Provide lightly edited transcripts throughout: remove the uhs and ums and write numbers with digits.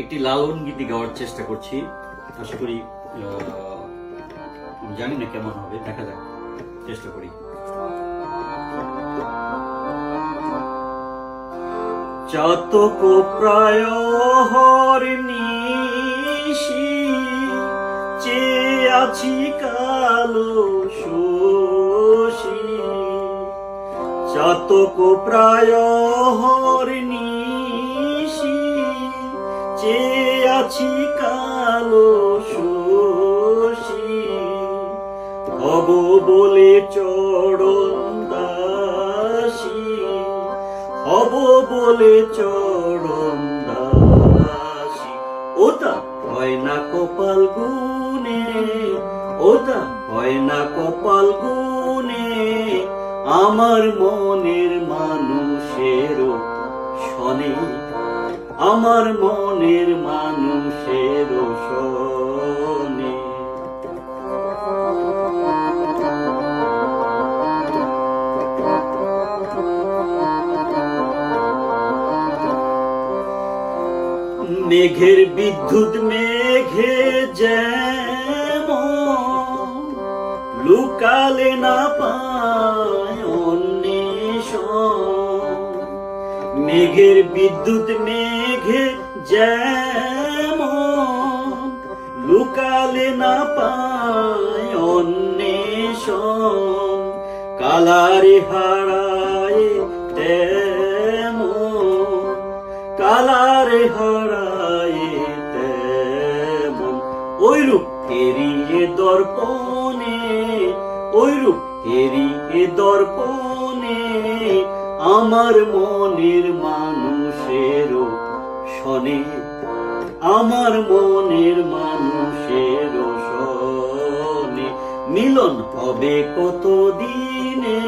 একটি লালন গীতি গাওয়ার চেষ্টা করছি। আশা করি জানি না কেমন হবে, দেখা যাক, চেষ্টা করি। চাতক প্রায় হরিণীষি, চেয়ে আছি কালো শোষী। চাতক প্রায় হরিণীষি, চেয়ে আছি কালো শোষী। হব বলে চরণ দাসী, হব বলে চরণ দাসী। ওটা হয় না কপাল গুনে, ওটা হয় না কপাল গুনে, আমার মনের মানুষের শনে, আমার মনের মানুষের শনে। মেঘের বিদ্যুৎ মেঘে যেমন লুকালে না পায় অন্বেষণ। মেঘের বিদ্যুৎ মেঘে যেমন লুকালে না পায় অন্বেষণ। কালারে হারায় তেমন, কালারে হারায় তেমন। ওইরূপ এরিয়ে দর্পণে, ওইরূপ এরিয়ে দর্পণে, আমার মনের মানুষের শনে, আমার মনের মানুষের শনে। মিলন হবে কত দিনে,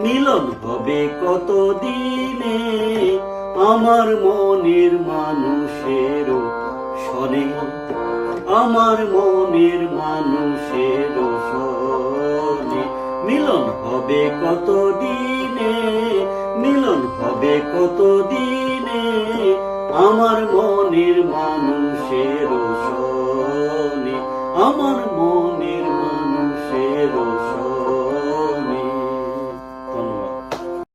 মিলন হবে কত দিনে, আমার মনের মানুষের শনে, আমার মনের মানুষের শনে। মিলন হবে কত দিনে, মিলন হবে কত দিনে, আমার মনের মানুষের শনে, আমার মনের মানুষের শনে।